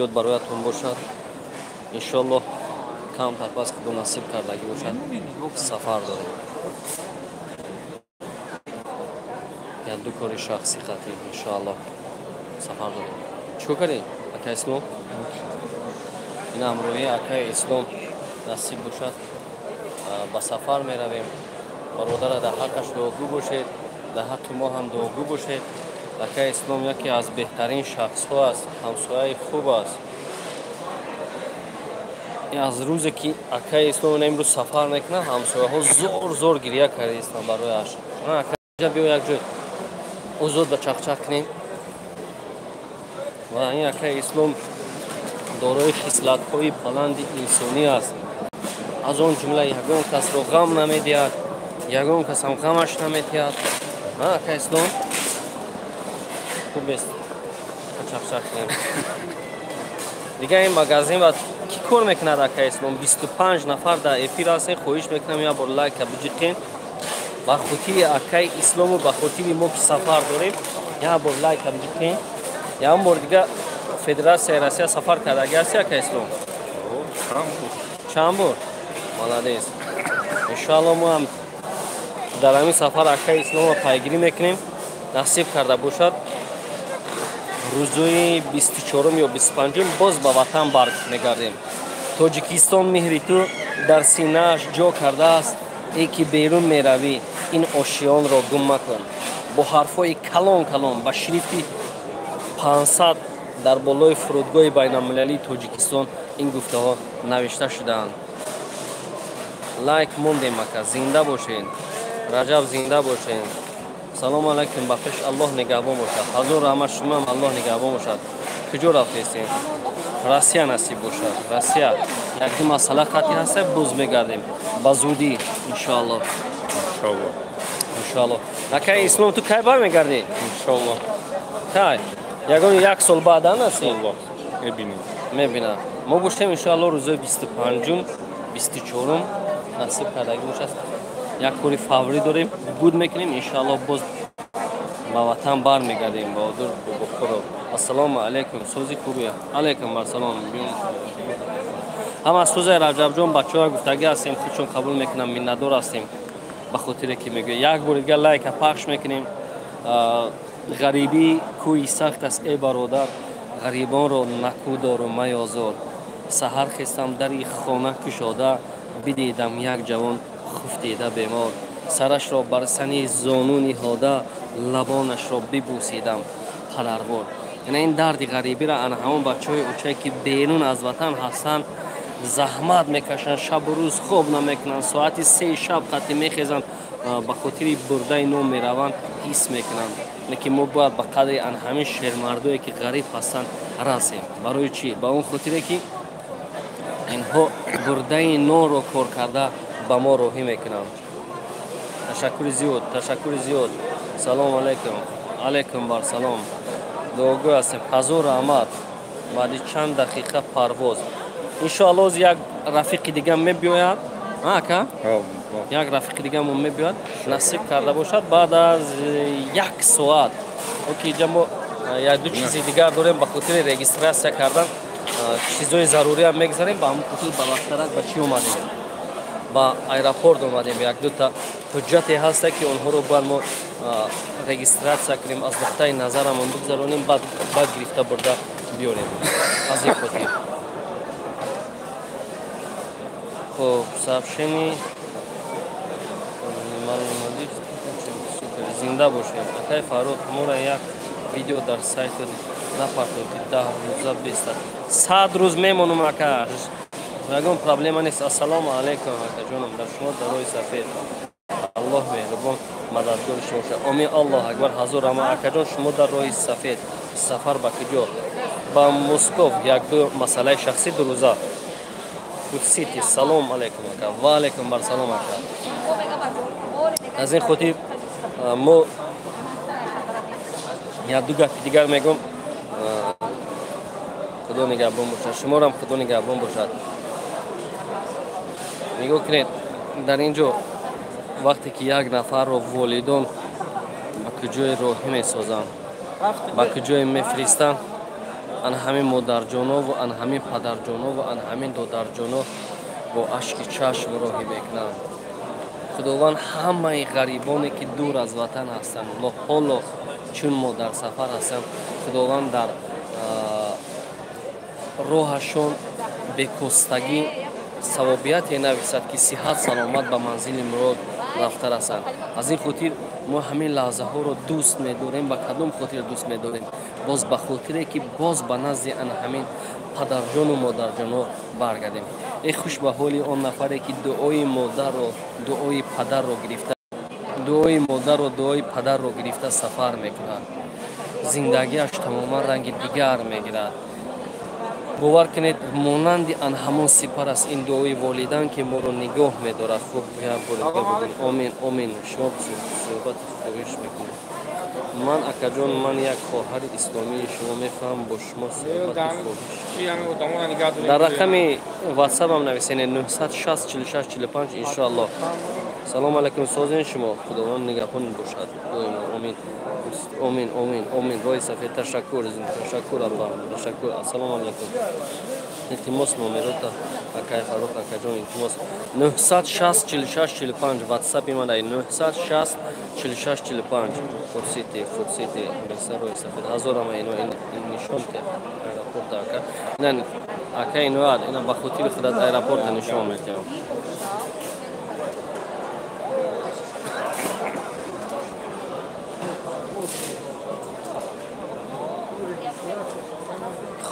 زیاد برایتون باشد. انشالله کم تر پس که نصیب کردگی باشد سفر داریم. یا دو کاری شخصی خطی انشالله سفر داریم. چو کردیم؟ اکای اسلام؟ این امروی اکای اسلام نصیب باشد با سفر می رویم. برادر در حقش دعاگو باشید، در حق ما هم دعاگو باشید. اکای اسلام یکی از بهترین شخص ها است، همسایه خوب است. از روزی که اکای اسلام امروز سفر میکنه همسایه ها زور زور گریه کرده است برایش. اکای بیا یک جای اوزود به چخچخ کنیم. و این اکای اسلام دارای خصلت های بلند انسانی است. از آن جمله یگان کس را غم نمیدهد، یگان کس هم غمش نمیدهد. اکای اسلام خوب است. چخچخ کنیم. دیگه این مگزین بعد کی کار میکنه اکای اسلام 25 نفر در افیر هستین. خواهش میکنم یا بر لایک بجیقین با خاطر اکای اسلام و با خاطر ما که سفر داریم یا بر لایک بجیقین. یا هم بار دیگه فدراسیون روسیه سفر کرده هستی اکای اسلام؟ چند بار؟ مالادیس. انشالله ما هم در همین سفر اکای اسلام رو پیگیری میکنیم. نصیب کرده باشد روزوی 24 یا 25 باز به وطن برمیگردیم. تاجیکستان مهری تو در سینه‌اش جا کرده است. ای که بیرون میروی این آشیان را گم مکن. با حرفای کلان کلان با شریفی 500 در بالای فرودگاه بین المللی تاجیکستان این گفته ها نوشته شدند. لایک موندیم مکه. زنده باشین. رجب زنده باشین. سلام علیکم. بخش الله نگهبان باشد. حضور رحمت شما هم الله نگهبان باشد. کجا رفتید؟ روسیه نصیب باشد. روسیه یکی مسئله خطی هست باز میگردیم با زودی انشالله. انشالله. اکای اسلام تو کی برمیگردی؟ انشالله. کی؟ یگان یک سال بعد هستیم. میبینم. ما باشیم انشالله روز 25 24 نصیب کردگی باشد. یک کاری فوری داریم بود میکنیم انشالله باز با وطن برمیگردیم. با دور بخورو. السلام علیکم. سوزی خوبیه. علیکم السلام. هم از سوزی رجب جان بچه ها گفتگی هستیم خودشون قبول میکنم منتدار هستیم به خاطر که میگه یک بار دیگه لایک پخش میکنیم. غریبی کوی سخت است ای برادر، غریبان را نکودار و میازار. سحر خستم در خانه کشاده بدیدم یک جوان خفتیده بیمار. سرش را بر سنی زانو نهاده لبانش را ببوسیدم پدروار. یعنی این درد غریبی را ان همون بچهای اوچه که بیرون از وطن هستن زحمت میکشن، شب و روز خواب نمیکنن، ساعت 3 شب خطی میخیزن به خاطر برده نو میروند حس میکنن. لیکن ما باید به قدر ان همین شیرمردایی که غریب هستن رسیم. برای چی؟ با اون خاطره که اینها برده نو رو کار کرده به ما روحی میکنن. تشکر زیاد. تشکر زیاد. سلام علیکم. علیکم بر سلام. دعاگو هستیم. حضور رحمت بعد چند دقیقه پرواز انشاءالله. از یک رفیق دیگه میبیاید. که یک رفیق دیگه مون میبیاید نصیب کرده باشد بعد از 1 ساعت. اوکی جمع یک دو چیز دیگر داریم به خاطر رجیستراسیون کردن چیزای ضروری هم میگذاریم. با همون خاطر به وقت به چی اومدیم؟ با ایرپورت اومدیم. یک دو تا حجتی هست که اونها رو باید ما رجیستراسیون کنیم از نقطه نظرمون بگذارونیم بعد گرفته برده بیاریم از این خاطر. خب سبشنی زنده باشیم. اکای فاروق ما یک ویدیو در سایت نپرتید 10 روزه 20 100 روز میمونم اکا. یگان پرابلم نیست. السلام علیکم اکا جانم. در شما دروی سفید الله مهربان مددگار شما شد. آمین. الله اکبر. حضور اما اکا جان شما در راه سفید سفر به کجا؟ با مسکو. یک دو مسئله شخصی 2 روزه سیتی. سلام علیکم اکا. و علیکم بر سلام اکا. از این خاطر ما یا دو گفت دیگر میگم خدا نگهبان باشد. شما را هم خدا نگهبان باشد. نگاه کنید در اینجا وقتی که یک نفر رو والدان به کجای راهی میسازن به کجای میفرستن ан ҳамин модарҷонову ан ҳамин падарҷонову ан ҳамин додарҷонов бо ашки чашм роҳӣ мекунанд. худованд ҳамаи ғарибоне ки дур аз ватан ҳастанд, ҳоло чун мо дар сафар ҳастем, худованд дар роҳашон бекостагӣ савобияте нависад ки сиҳат саломат ба манзили мурод рафта расанд. аз ин хотир мо ҳамин лаҳзаҳоро дӯст медорем. ба кадом хотир дӯст медорем? боз ба хотире ки боз ба назди ана ҳамин падарҷону модарҷонҳо баргардем. хуш ба ҳоли он нафаре ки дуои модару дуои падарро гирифта дуои модару дуои падарро гирифта сафар мекунад. зиндагиаш тамоман ранги дигар мегирад. бовар кунед, монанди ан ҳамон сипар аст ин дуои волидан ки моро нигоҳ медорад. хуб омин омин. шумо суҳбати хоҳиш мекунед. ман акаҷон, ман як хоҳари исломии шумо мефаҳам, бо шумо суҳбати хоҳиш дар рақами ватсапам нависенед 960 46 45 иншоаллоҳ. салому алайкум созен шумо. худованд нигаҳбон бошад. омин омин омин омин. рои сафед ташаккур аллоҳ ташаккур. ассалому алайкум. илтимос номерота акай фарух акаҷон илтимос 960 46 45 ватсапи ман ай 960 46 45 фурсите беса рои сафед ҳазорама ино нишон ке аэропорта ака ина ака иноад ина ба хотири худат аэропорта нишон мекунам.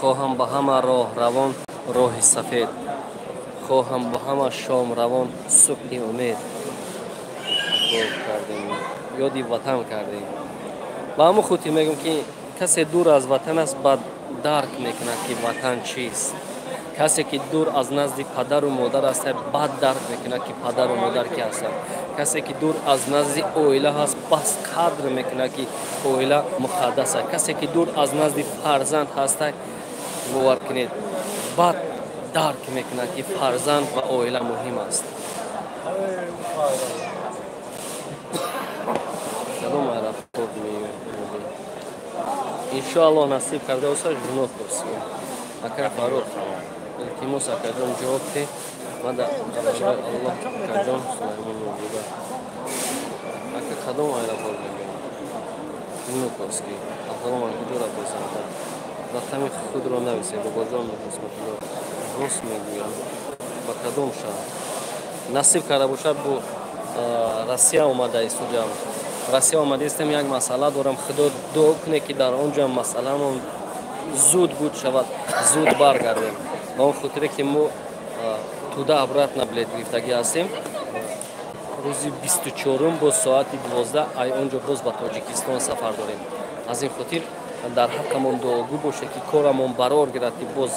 хоҳам ба ҳама роҳ равон роҳи сафед, хоҳам ба ҳама шом равон субҳи умед. ёди ватан кардем. ба ҳамон хотир мегӯям ки касе дур аз ватан аст, бад дарк мекунад ки ватан чист. касе ки дур аз назди падару модар аст, бад дарк мекунад ки падару модар ки ҳастанд. касе ки дур аз назди оила ҳаст, бас қадр мекунад ки оила муқаддас аст. касе ки дур аз назди фарзанд ҳаст, бовар кунед, бад дарк мекунад ки фарзанд ва оила муҳим аст. иншоаллоҳ насиб карда бошад ҷуноб пурсием. ака фарух илтимос акаҷон ҷавоб де. мада аллоҳ акаҷон сулаймон мавҷуда. ака кадом аэропорт мегӯям? ҷуноб пурсӣ. аҳволам куҷора пурсанда. рақами худро нависе. бобоҷон қисматило рост мегӯям. ба кадом шаҳр насиб карда бошад? бу Россия омада истуҷам. Россия омадистем, як масъала дорам. худо дуо куне ки дар он ҷо масъаламон зуд буд шавад, зуд баргардем. ба он хотире ки мо туда обратно билет гирифтагӣ ҳастем. рӯзи 24 боз соати 12 ай он ҷо боз ба Тоҷикистон сафар дорем. аз ин хотир дар ҳаққамон дуогӯ боша ки корамон барор гирад ки боз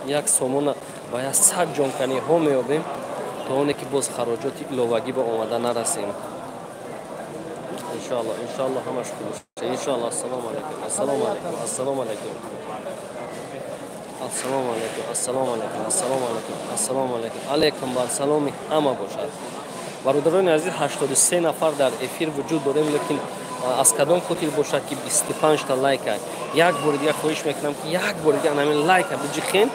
як сомона ба як 100 ҷонканиҳо меёбем, то оне ки боз хароҷоти иловагӣ ба омада нарасем. иншоаллоҳ иншоаллоҳ ҳамаш хуб шуд. иншоаллоҳ. ассалому алайкум ассалому алайкум ассалому алайкум ассалому алайкум ассалому алайкум ассалому алайкум ассалому алайкум алайкум бар саломи ҳама бошад. бародарони азиз, 83 нафар дар эфир вуҷуд дорем, лекин аз кадом хотир бошад ки 25 та лайка. як бори дига хоҳиш мекунам ки як бори дига ҳамин лайка биҷихен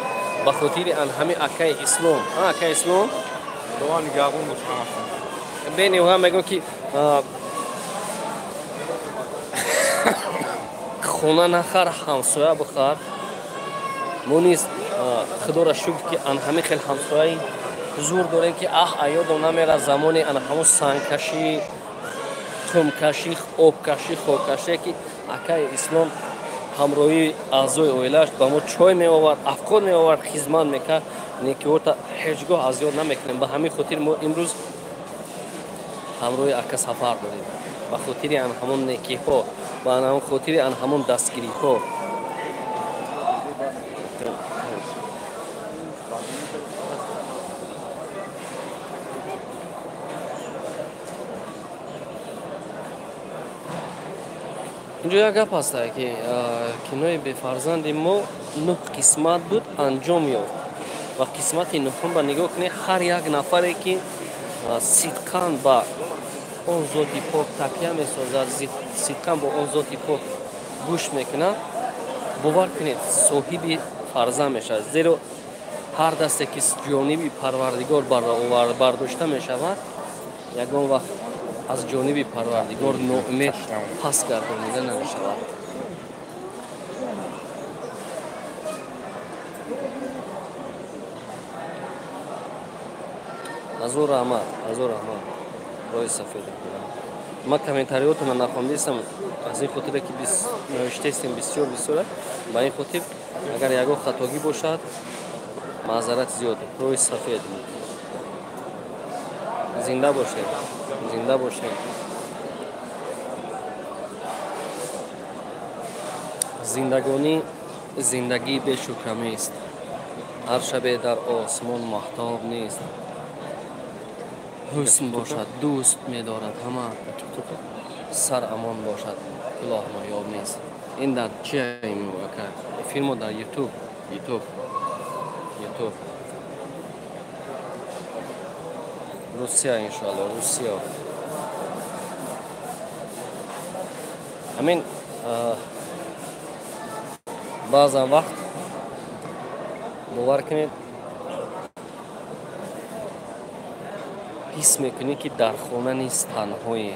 ба хотири ҳамин акаи ислом. акаи ислом Doğan nigahın boşuna. бени ҳам мегӯям ки хона нахар, ҳамсоя бихар. мо низ худоро шукр ки ан ҳамин хел ҳамсояи ҳузур дорем ки аёдам намерад замони ана ҳамон сангкашӣ, тумкашӣ, обкашӣ, хоккашие ки акаи ислом ҳамроҳии аъзои оилааш ба мо чой меовард, афқон меовард, хизмат мекард. некиҳота ҳеҷ гоҳ аз ёд намекунем. ба ҳамин хотир мо имрӯз ҳамроҳи ака сафар дорем. ба хотири ан ҳамон некиҳо, ба ан хотири ан ҳамон дастгириҳо. инҷо як гап аст ки кинои бефарзанди мо 9 қисмат буд, анҷом ёфт. ва қисмати нуҳум ба нигоҳ кунед, ҳар як нафаре ки сидқан ба он зоти пок такя месозад, сидқан ба он зоти пок гӯш мекунад, бовар кунед соҳиби фарзанд мешавад. Зеро ҳар дасте ки ҷониби парвардигор бардошта мешавад, ягон вақт аз ҷониби парвардигор ноумед пас гардонида намешавад. азо раҳмат роҳи сафед. ма комментариётона нахондистам аз ин хотире ки навиштаистем бисёр ба ин хотир агар ягон хатогӣ бошад маъзарат зиёд. роҳи сафед зинда бошед, зинда бошед. зиндагонӣ зиндагии бешукрамист. ҳар шабе дар осмон маҳтоб нест. ҳусн бошад, дӯст медорад ҳама, сар амон бошад, илоҳ ноёб нест. ин дар чия мевока? Филмо дар YouTube. Русия иншоалло, Русия. Амин баъзан вақт бовар кунед ҳис мекунӣ ки дар хона низ танҳоӣ.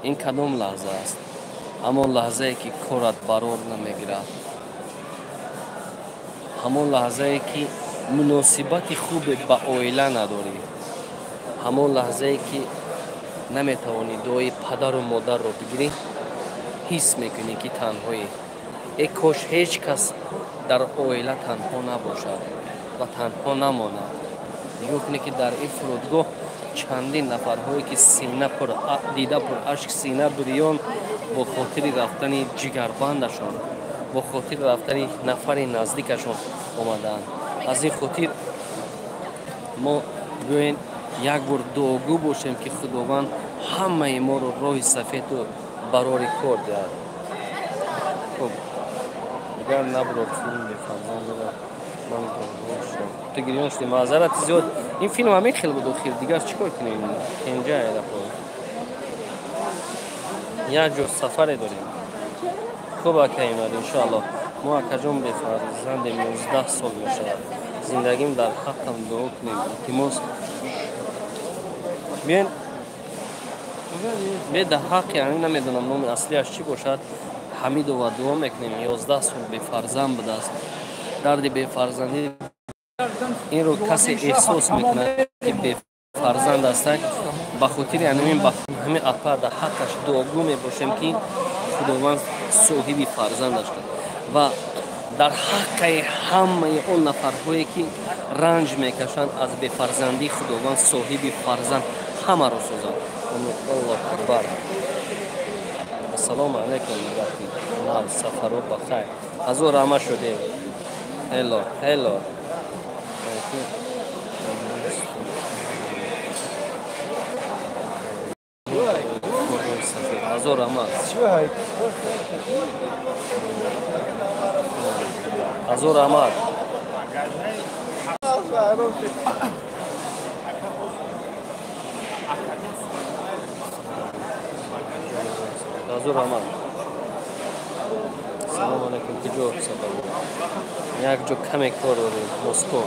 ин кадом лаҳза аст? ҳамон лаҳзае ки корат барор намегирад, ҳамон лаҳзае ки муносибати хубе ба оила надорӣ, ҳамон лаҳзае ки наметавонӣ дуои падару модарро бигирӣ. ҳис мекунӣ ки танҳоӣ. кош ҳеҷ кас дар оила танҳо набошад ва танҳо намонад. нигоҳ кунӣ ки дар ин фурудгоҳ чандин нафарҳое ки дида пурашк сина дуриён бо хотири рафтани ҷигарбандашон, бо хотири рафтани нафари наздикашон омадаанд. аз ин хотир мо гӯен як бор дуогӯ бошем ки худованд ҳамаи моро роҳи сафеду барори кор диҳад. хуб дигар набурод филм бефарзанд ту гирён шуди маъзарати зиёд. ин филм ҳамин хел буд охир дигар чӣ кор кунем? инҷа як ҷо сафаре дорем. хуб акаимад иншоалло мо акаҷон бефарзандем 11 сол мешавад. зиндагим дар ҳаққам дуо кунем. илтимос биён беда ҳақ, яъни намедонам номи аслиаш чӣ бошад. ҳамидова дуо мекунем. 11 сол бефарзанд будааст. дарди бефарзандӣ инро касе эҳсос мекунад ки бефарзанд астак, ба хотири ҳамин апа дар ҳаққаш дуогӯ мебошем ки худованд соҳиби фарзандаш кунад ва дар ҳаққаи ҳамаи он нафарҳое ки ранҷ мекашанд аз бефарзандӣ худованд соҳиби фарзанд ҳамаро созад. аллоҳу акбар. ассалому алайкум. нав сафаро бахайр. азо раҳма шудем. ҳело азо раҳмат. азо раҳмат. азо раҳмат. салому алайкум. куҷо сафар? як ҷо каме кор дорем. Москва.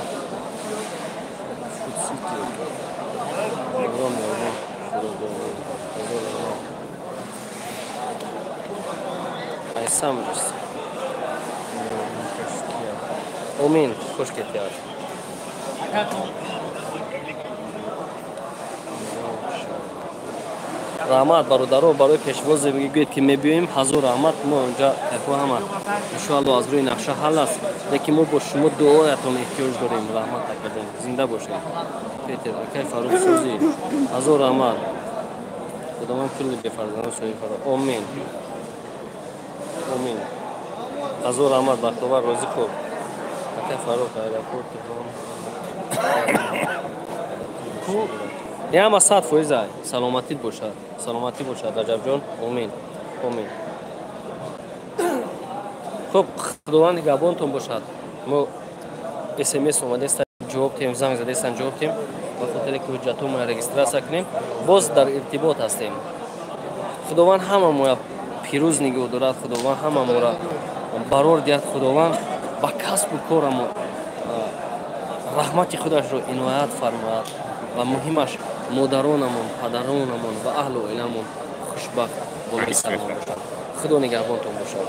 Айсам ҷаст. Омин. хуш кетияд. раҳмат бародаро, барои пешвозе бигӯед ки мебиёем. ҳазор раҳмат. мо онҷа ҳама иншоалло аз рӯи нақша ҳал аст, лекин мо бо шумо дуоятон эҳтиёҷ дорем. раҳмат академ. зинда бошед. петер акай фарухсӯзӣ. ҳазор раҳмат. худованд кулли бефарзандон соҳиби фарзанд. омин. ҳазор раҳмат. бахтовар розӣ хуб. акай фарух аэропорт ҳама 100% саломатӣ бошад раҷабҷон. омин. хуб худованд нигоҳбонтон бошад. мо смс омадеста ҷавоб тем, занг задестан ҷавоб тем. ба хотире ки ҳуҷҷатҳои регистрация кунем, боз дар иртибот ҳастем. худованд ҳамамоя пирӯз нигоҳ дорад. худованд ҳамамора барор диҳад худованд ба касбу корамон раҳмати худашро иноят фармояд ва муҳимаш модаронамон, падаронамон ва аҳлу оиламон хушбахт болои саломон бошад. худо нигаҳбонтон бошад.